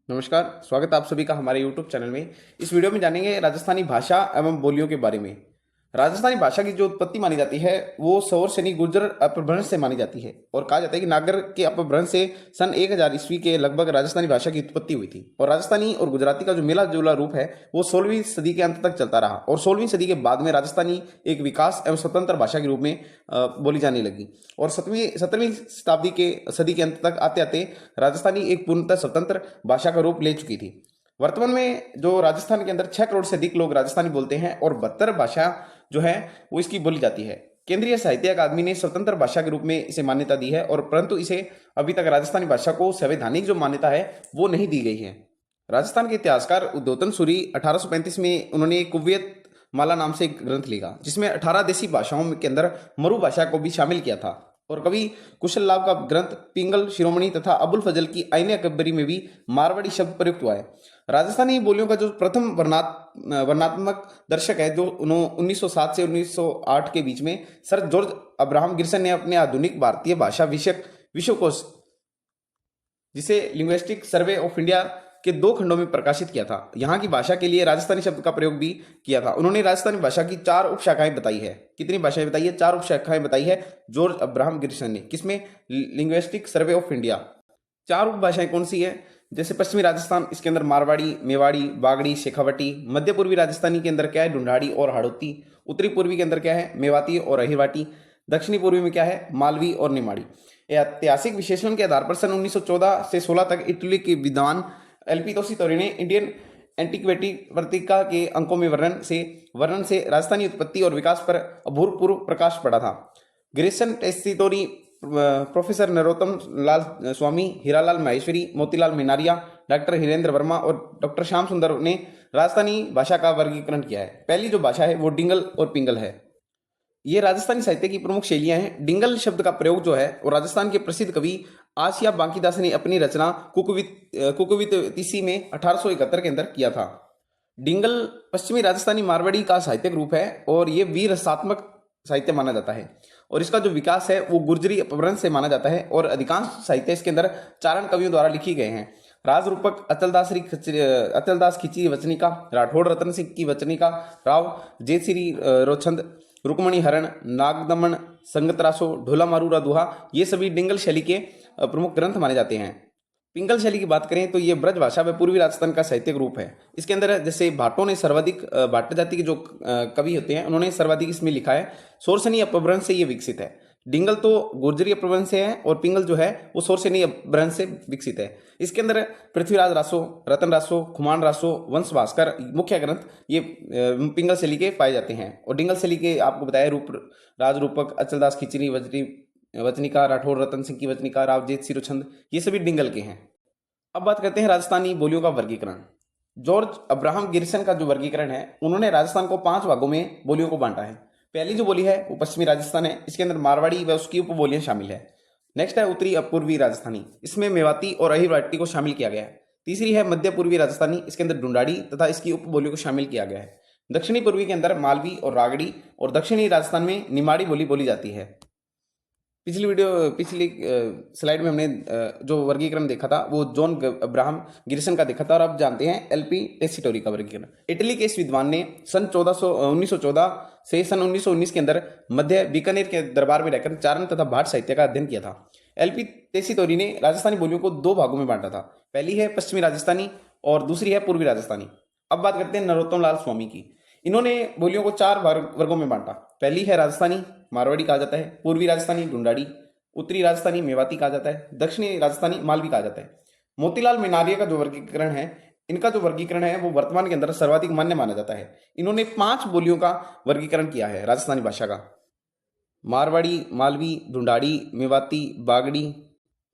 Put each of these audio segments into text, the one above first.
नमस्कार, स्वागत है आप सभी का हमारे YouTube चैनल में। इस वीडियो में जानेंगे राजस्थानी भाषा एवं बोलियों के बारे में। राजस्थानी भाषा की जो उत्पत्ति मानी जाती है वो सौर सेनी गुर्जर अपभ्रंश से मानी जाती है और कहा जाता है कि नागर के अपभ्रंश से सन 1000 ईस्वी के लगभग राजस्थानी भाषा की उत्पत्ति हुई थी। और राजस्थानी और गुजराती का जो मिला जुला रूप है वो 16वीं सदी के अंत तक चलता रहा और 16वीं सदी के बाद में राजस्थानी एक विकास एवं स्वतंत्र भाषा के रूप में बोली जाने लगी। और 17वीं शताब्दी के सदी के अंत तक आते आते राजस्थानी एक पूर्णतः स्वतंत्र भाषा का रूप ले चुकी थी। वर्तमान में जो राजस्थान के अंदर 6 करोड़ से अधिक लोग राजस्थानी बोलते हैं और 72 भाषा जो है वो इसकी बोली जाती है। केंद्रीय साहित्य अकादमी ने स्वतंत्र भाषा के रूप में इसे मान्यता दी है और परंतु इसे अभी तक राजस्थानी भाषा को संवैधानिक जो मान्यता है वो नहीं दी गई है। राजस्थान के इतिहासकार उद्योतन सूरी 1835 में उन्होंने कुव्यत माला नाम से एक ग्रंथ लिखा जिसमें 18 देशी भाषाओं के अंदर मरु भाषा को भी शामिल किया था। और कवि कुशल लाभ का ग्रंथ पिंगल शिरोमणि तथा अबुल फजल की आईने अकबरी में भी मारवाड़ी शब्द प्रयुक्त हुआ है। राजस्थानी बोलियों का जो प्रथम वर्णात्मक दर्शक है जो 1907 से 1908 के बीच में सर जॉर्ज अब्राहम गिरसन ने अपने आधुनिक भारतीय भाषा विषयक विश्वकोश जिसे लिंग्विस्टिक सर्वे ऑफ इंडिया के 2 खंडों में प्रकाशित किया था। यहाँ की भाषा के लिए राजस्थानी शब्द का प्रयोग भी किया था। उन्होंने राजस्थानी भाषा की 4 उपशाखाएं बताई है। कितनी भाषाएं बताई है? 4 उपशाखाएं बताई है जॉर्ज अब्राहम गिरसन ने। किसमें? Linguistic survey of India. 4 उपभाषाएं कौन सी है? जैसे पश्चिमी राजस्थान, इसके अंदर मारवाड़ी, मेवाड़ी, बागड़ी, शेखावटी। मध्य पूर्वी राजस्थानी के अंदर क्या है? ढूंढाड़ी और हाड़ौती। उत्तरी पूर्वी के अंदर क्या है? मेवाती और अहिरवाटी। दक्षिणी पूर्वी में क्या है? मालवी और निमाड़ी। ऐतिहासिक विश्लेषण के आधार पर सन 1914 से 16 तक इटली के विद्वान एलपी तोसी ने इंडियन एंटीक्विटी पत्रिका के अंकों में वर्णन से राजस्थानी उत्पत्ति और विकास पर अभूतपूर्व प्रकाश पड़ा था। गिरीशन टेस्टितोरी, प्रोफेसर नरोत्तम लाल स्वामी, हीरालाल माहेश्वरी, मोतीलाल मिनारिया, डॉक्टर हिरेंद्र वर्मा और डॉक्टर श्याम सुंदर ने राजस्थानी भाषा का वर्गीकरण किया है। पहली जो भाषा है वो डिंगल और पिंगल है। ये राजस्थानी साहित्य की प्रमुख शैलियां हैं। डिंगल शब्द का प्रयोग जो है और राजस्थान के प्रसिद्ध कवि आसिया बांकीदास ने अपनी रचना कुकवित तीसी में 1871 के अंदर किया था। डिंगल पश्चिमी राजस्थानी मारवाड़ी का साहित्यिक रूप है और ये वीर रसात्मक साहित्य माना जाता है और इसका जो विकास है वो गुर्जरी अपभ्रंश से माना जाता है और अधिकांश साहित्य इसके अंदर चारण कवियों द्वारा लिखी गए हैं। राजरूपक अचलदास खिची वचनिका, राठौड़ रतन सिंह की वचनिका, राव जेतश्री रोचंद, रुक्मणी हरण, नागदमन, संगतरासो, ढोला मारूरा दुहा, ये सभी डिंगल शैली के प्रमुख ग्रंथ माने जाते हैं। पिंगल शैली की बात करें तो ये ब्रज भाषा व पूर्वी राजस्थान का साहित्यिक रूप है। इसके अंदर जैसे भाटों ने सर्वाधिक, भाट जाति के जो कवि होते हैं उन्होंने सर्वाधिक इसमें लिखा है। सोरसनी अपभ्रंश से ये विकसित है। डिंगल तो गुर्जरी अपभ्रंश से है और पिंगल जो है वो सोरसनी अपभ्रंश से विकसित है। इसके अंदर पृथ्वीराज रासो, रतन रासो, खुमान रासो, वंश भास्कर मुख्य ग्रंथ ये पिंगल शैली के पाए जाते हैं। और डिंगल शैली के आपको बताया रूप राजरूपक, अचलदास खिचरी वचनिका, राठौर रतन सिंह की वचनिका, राव जेत सिरोचंद, ये सभी डिंगल के हैं। अब बात करते हैं राजस्थानी बोलियों का वर्गीकरण। जॉर्ज अब्राहम गिरसन का जो वर्गीकरण है उन्होंने राजस्थान को 5 भागों में बोलियों को बांटा है। पहली जो बोली है वो पश्चिमी राजस्थान है। इसके अंदर मारवाड़ी व उसकी उपबोलियां शामिल है। नेक्स्ट है उत्तरी पूर्वी राजस्थानी, इसमें मेवाती और अहिरवाटी को शामिल किया गया है। तीसरी है मध्य पूर्वी राजस्थानी, इसके अंदर ढूंढाड़ी तथा इसकी उपबोलियों को शामिल किया गया है। दक्षिणी पूर्वी के अंदर मालवी और रागड़ी और दक्षिणी राजस्थान में निमाड़ी बोली जाती है। पिछली स्लाइड में हमने जो वर्गीकरण देखा था वो जॉन अब्राहम गिरसन का देखा था और अब जानते हैं एलपी टेस्टिटोरी का वर्गीकरण। इटली के इस विद्वान ने सन 1914 से सन 1919 के अंदर मध्य बीकानेर के दरबार में रहकर चारण तथा भाट साहित्य का अध्ययन किया था। एलपी टेस्टिटोरी ने राजस्थानी बोलियों को 2 भागों में बांटा था। पहली है पश्चिमी राजस्थानी और दूसरी है पूर्वी राजस्थानी। अब बात करते हैं नरोत्तम लाल स्वामी की। इन्होंने बोलियों को 4 वर्गों में बांटा। पहली है राजस्थानी, मारवाड़ी कहा जाता है। पूर्वी राजस्थानी ढूंढाड़ी, उत्तरी राजस्थानी मेवाती कहा जाता है। दक्षिणी राजस्थानी मालवी कहा जाता है। मोतीलाल मिनारिया का जो वर्गीकरण है, इनका जो वर्गीकरण है वो वर्तमान के अंदर सर्वाधिक मान्य माना जाता है। इन्होंने 5 बोलियों का वर्गीकरण किया है राजस्थानी भाषा का। मारवाड़ी, मालवी, ढूंढाड़ी, मेवाती, बागड़ी।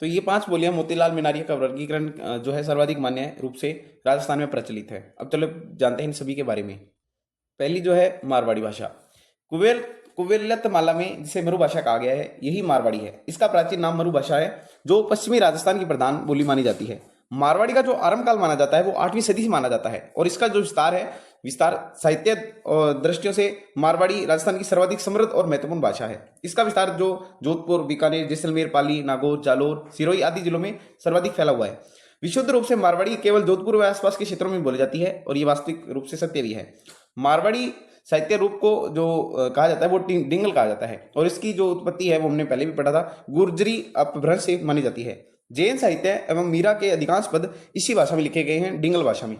तो ये 5 बोलियां मोतीलाल मिनारिया का वर्गीकरण जो है सर्वाधिक मान्य रूप से राजस्थान में प्रचलित है। अब चलो जानते हैं इन सभी के बारे में। पहली जो है मारवाड़ी भाषा, कुवेलत माला में जिसे मरु भाषा कहा गया है यही मारवाड़ी है। इसका प्राचीन नाम मरु भाषा है जो पश्चिमी राजस्थान की प्रधान बोली मानी जाती है। मारवाड़ी का जो आरंभ काल माना जाता है वो 8वीं सदी से माना जाता है और इसका जो विस्तार साहित्य और दृष्टियों से मारवाड़ी राजस्थान की सर्वाधिक समृद्ध और महत्वपूर्ण भाषा है। इसका विस्तार जो जोधपुर, बीकानेर, जैसलमेर, पाली, नागौर, जालोर, सिरोही आदि जिलों में सर्वाधिक फैला हुआ है। विशुद्ध रूप से मारवाड़ी केवल जोधपुर व आसपास के क्षेत्रों में बोली जाती है और ये वास्तविक रूप से सत्य भी है। मारवाड़ी साहित्य रूप को जो कहा जाता है वो डिंगल कहा जाता है और इसकी जो उत्पत्ति है वो हमने पहले भी पढ़ा था, गुर्जरी अपभ्रंश से मानी जाती है। जैन साहित्य एवं मीरा के अधिकांश पद इसी भाषा में लिखे गए हैं, डिंगल भाषा में।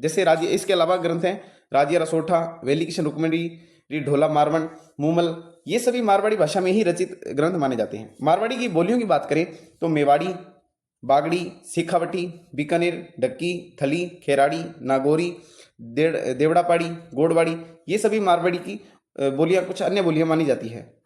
जैसे राज्य, इसके अलावा ग्रंथ हैं राज्य रसोठा, वेली किशन रुक्मणी, ढोला मारवण, मूमल, ये सभी मारवाड़ी भाषा में ही रचित ग्रंथ माने जाते हैं। मारवाड़ी की बोलियों की बात करें तो मेवाड़ी, बागड़ी, शेखावटी, बीकानेर, ढक्की, थली, खेराड़ी, नागौरी, देवड़ापाड़ी, गोड़वाड़ी, ये सभी मारवाड़ी की बोलियां, कुछ अन्य बोलियां मानी जाती है।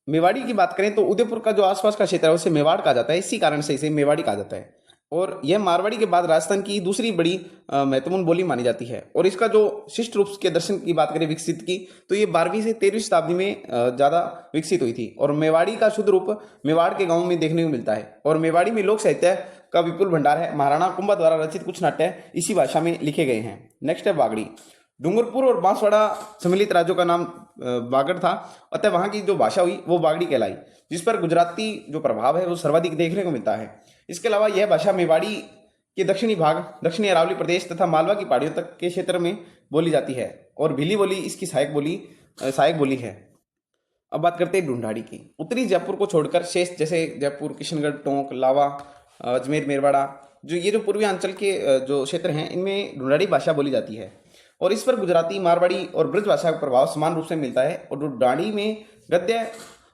मेवाड़ी की बात करें तो उदयपुर का जो आसपास का क्षेत्र है उसे मेवाड़ कहा जाता है, इसी कारण से इसे मेवाड़ी कहा जाता है। और यह मारवाड़ी के बाद राजस्थान की दूसरी बड़ी महत्वपूर्ण बोली मानी जाती है। और इसका जो शिष्ट रूप के दर्शन की बात करें विकसित की, तो ये 12वीं से 13वीं शताब्दी में ज़्यादा विकसित हुई थी। और मेवाड़ी का शुद्ध रूप मेवाड़ के गाँव में देखने को मिलता है। और मेवाड़ी में लोक साहित्य का विपुल भंडार है। महाराणा कुंभा द्वारा रचित कुछ नाट्य इसी भाषा में लिखे गए हैं। नेक्स्ट है बागड़ी। डूंगरपुर और बांसवाड़ा सम्मिलित राज्यों का नाम बागड़ था, अतः वहाँ की जो भाषा हुई वो बागड़ी कहलाई, जिस पर गुजराती जो प्रभाव है वो सर्वाधिक देखने को मिलता है। इसके अलावा यह भाषा मेवाड़ी के दक्षिणी भाग, दक्षिणी अरावली प्रदेश तथा मालवा की पहाड़ियों तक के क्षेत्र में बोली जाती है और भीली बोली इसकी सहायक बोली है। अब बात करते हैं ढूंढाड़ी की। उत्तरी जयपुर को छोड़कर शेष जैसे जयपुर, किशनगढ़, टोंक, लावा, अजमेर, मेरवाड़ा, जो पूर्वी अंचल के जो क्षेत्र हैं इनमें ढूंढाड़ी भाषा बोली जाती है और इस पर गुजराती, मारवाड़ी और ब्रज भाषा का प्रभाव समान रूप से मिलता है। और ढूंढाड़ी में गद्य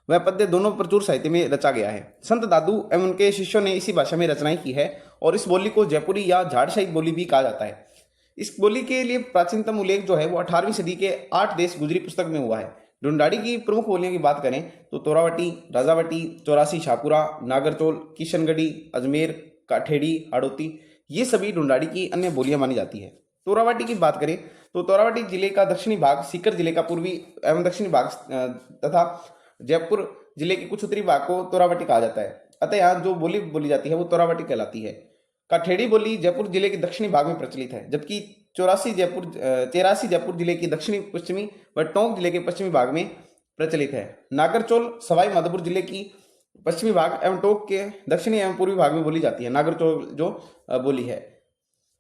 व पद्य दोनों प्रचुर साहित्य में रचा गया है। संत दादू एवं उनके शिष्यों ने इसी भाषा में रचनाएं की है और इस बोली को जयपुरी या झाड़शाही बोली भी कहा जाता है। इस बोली के लिए प्राचीनतम उल्लेख जो है वो 18वीं सदी के 8 देश गुजरी पुस्तक में हुआ है। ढूंढाड़ी की प्रमुख बोलियों की बात करें तो तोरावटी, राजावटी, चौरासी, शाहपुरा, नागरचोल, किशनगढ़ी, अजमेर, काठेड़ी, हाड़ौती, ये सभी ढूंढाड़ी की अन्य बोलियां मानी जाती है। तोरावटी की बात करें तो तोरावटी जिले का दक्षिणी भाग, सीकर जिले का पूर्वी एवं दक्षिणी भाग तथा जयपुर जिले के कुछ उत्तरी भाग को तोरावटी कहा जाता है। अतः यहाँ जो बोली बोली जाती है वो तोरावटी कहलाती है। काठेड़ी बोली जयपुर जिले के दक्षिणी भाग में प्रचलित है, जबकि चेरासी जयपुर जिले की दक्षिणी पश्चिमी व टोंक जिले के पश्चिमी भाग में प्रचलित है। नागरचोल सवाई माधोपुर जिले की पश्चिमी भाग एवं टोंक के दक्षिणी एवं पूर्वी भाग में बोली जाती है। नागरचोल जो बोली है।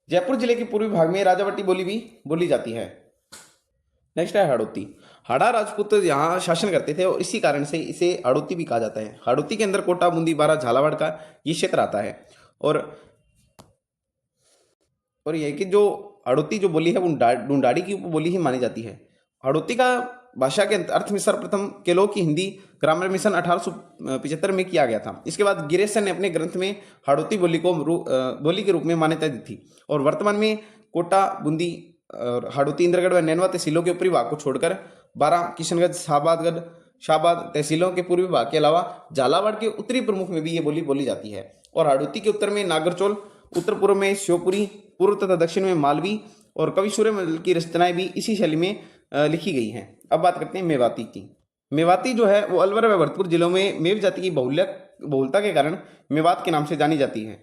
जयपुर जिले के पूर्वी भाग में राजावटी बोली भी बोली जाती है। नेक्स्ट है हाड़ौती। हाड़ा राजपूत यहाँ शासन करते थे और इसी कारण से इसे हाड़ौती भी कहा जाता है। हाड़ौती के अंदर कोटा, बूंदी, बारा, झालावाड़ का ये क्षेत्र आता है और यह कि जो हाड़ौती जो बोली है वो ढूंढाड़ी की उपबोली ही मानी जाती है। हाड़ौती का भाषा के अर्थ में सर्वप्रथम केलो की हिंदी ग्रामर मिशन 1875 में किया गया था। इसके बाद गिरीशन ने अपने ग्रंथ में हाड़ौती बोली को बोली के रूप में मान्यता दी थी और वर्तमान में कोटा, बूंदी, हाड़ौती, इंद्रगढ़ व नैनवा तहसीलों के ऊपरी भाग को छोड़कर 12 किशनगढ़, शाहबाद तहसीलों के पूर्वी भाग के अलावा झालावाड़ के उत्तरी प्रमुख में भी ये बोली बोली जाती है। और हाड़ौती के उत्तर में नागरचोल, उत्तर पूर्व में शिवपुरी, पूर्व तथा दक्षिण में मालवी और कवि सूर्यमल की रचनाएं भी इसी शैली में लिखी गई हैं। अब बात करते हैं मेवाती की। मेवाती जो है वो अलवर व भरतपुर जिलों में मेव जाति की बहुलता के कारण मेवात के नाम से जानी जाती है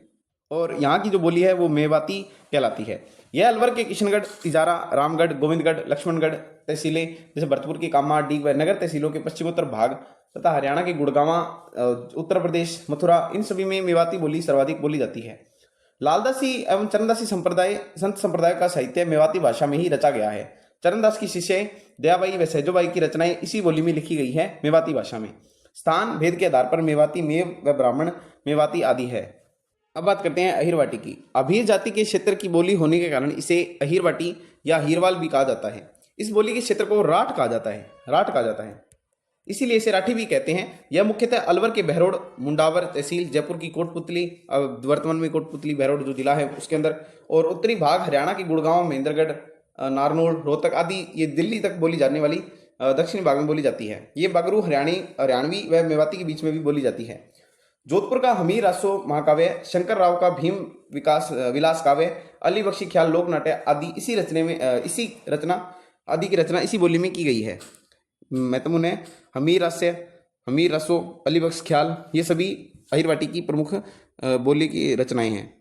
और यहाँ की जो बोली है वो मेवाती कहलाती है। यह अलवर के किशनगढ़, तिजारा, रामगढ़, गोविंदगढ़, लक्ष्मणगढ़ तहसीलें जैसे भरतपुर की कामा, डीग व नगर तहसीलों के पश्चिमोत्र भाग तथा हरियाणा के गुड़गांवा, उत्तर प्रदेश मथुरा, इन सभी में मेवाती बोली सर्वाधिक बोली जाती है। लालदासी एवं चरणदासी संत संप्रदाय का साहित्य मेवाती भाषा में ही रचा गया है। चरणदास की शिष्य दयाबाई व सहजोबाई की रचनाएं इसी बोली में लिखी गई है मेवाती भाषा में। स्थान भेद के आधार पर मेवाती, मेव व ब्राह्मण मेवाती आदि है। अब बात करते हैं अहिरवाटी की। अभीर जाति के क्षेत्र की बोली होने के कारण इसे अहिरवाटी या हीरवाल भी कहा जाता है। इस बोली के क्षेत्र को राठ कहा जाता है, इसीलिए इसे राठी भी कहते हैं। यह मुख्यतः अलवर के बहरोड, मुंडावर तहसील, जयपुर की कोटपुतली, वर्तमान में कोटपुतली बहरोड जो जिला है उसके अंदर, और उत्तरी भाग हरियाणा के गुड़गांव, महेंद्रगढ़, नारनौल, रोहतक आदि ये दिल्ली तक बोली जाने वाली दक्षिणी भाग में बोली जाती है। ये बगरू हरियाणवी व मेवाती के बीच में भी बोली जाती है। जोधपुर का हमीर रासो महाकाव्य, शंकर राव का भीम विलास काव्य, अली बख्शी ख्याल लोक नाट्य आदि इसी रचना इसी बोली में की गई है। महत्वपूर्ण है हमीर रसो, अली बख्श ख्याल, ये सभी अहिरवाटी की प्रमुख बोली की रचनाएं हैं।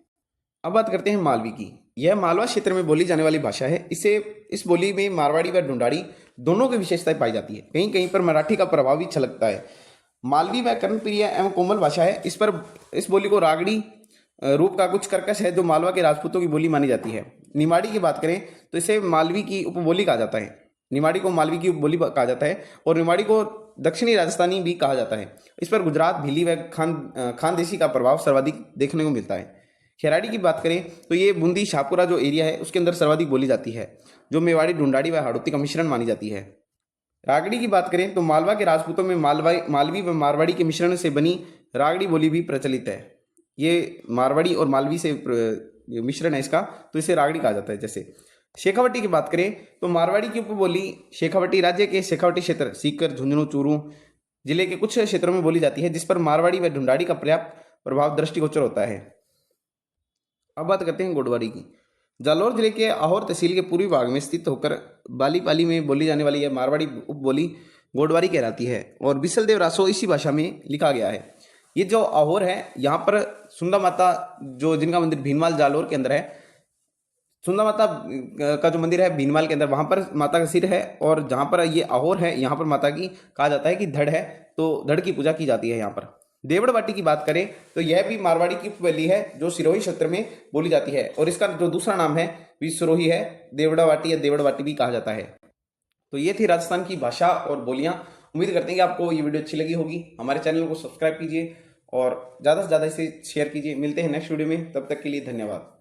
अब बात करते हैं मालवी की। यह मालवा क्षेत्र में बोली जाने वाली भाषा है। इस बोली में मारवाड़ी व ढूंढाड़ी दोनों की विशेषताएं पाई जाती है। कहीं कहीं पर मराठी का प्रभाव भी छलकता है। मालवी व कर्णप्रिय एवं कोमल भाषा है। इस बोली को रागड़ी रूप का कुछ कर्कश है जो मालवा के राजपूतों की बोली मानी जाती है। निमाड़ी की बात करें तो इसे मालवी की उपबोली कहा जाता है। निमाड़ी को मालवी की उपबोली कहा जाता है और निमाड़ी को दक्षिणी राजस्थानी भी कहा जाता है। इस पर गुजरात, भीली व खानदेशी का प्रभाव सर्वाधिक देखने को मिलता है। खेराड़ी की बात करें तो ये बूंदी शाहपुरा जो एरिया है उसके अंदर सर्वाधिक बोली जाती है, जो मेवाड़ी, ढूंढाड़ी व हाड़ौती का मिश्रण मानी जाती है। रागड़ी की बात करें तो मालवा के राजपूतों में मालवी व मारवाड़ी के मिश्रण से बनी रागड़ी बोली भी प्रचलित है। ये मारवाड़ी और मालवी से मिश्रण है इसका, तो इसे रागड़ी कहा जाता है। जैसे शेखावटी की बात करें तो मारवाड़ी की उपबोली शेखावटी राज्य के शेखावटी क्षेत्र सीकर, झुंझुनू, चूरू जिले के कुछ क्षेत्रों में बोली जाती है, जिस पर मारवाड़ी व ढूंढाड़ी का पर्याप्त प्रभाव दृष्टिगोचर होता है। अब बात करते हैं गोडवारी की। जालौर जिले के आहोर तहसील के पूर्वी भाग में स्थित होकर बालीपाली में बोली जाने वाली यह मारवाड़ी उपबोली गोडवारी कहलाती है और बिसलदेव रासो इसी भाषा में लिखा गया है। ये जो आहोर है यहाँ पर सुंदा माता जो जिनका मंदिर भीनमाल जालौर के अंदर है, सुंदा माता का जो मंदिर है भीनमाल के अंदर, वहाँ पर माता का सिर है और जहाँ पर ये आहोर है यहाँ पर माता की कहा जाता है कि धड़ है, तो धड़ की पूजा की जाती है यहाँ पर। देवड़वाटी की बात करें तो यह भी मारवाड़ी की उपबोली है जो सिरोही क्षेत्र में बोली जाती है और इसका जो दूसरा नाम है भी सिरोही है, देवड़ावाटी या देवड़वाटी भी कहा जाता है। तो ये थी राजस्थान की भाषा और बोलियां। उम्मीद करते हैं कि आपको ये वीडियो अच्छी लगी होगी। हमारे चैनल को सब्सक्राइब कीजिए और ज़्यादा से ज़्यादा इसे शेयर कीजिए। मिलते हैं नेक्स्ट वीडियो में, तब तक के लिए धन्यवाद।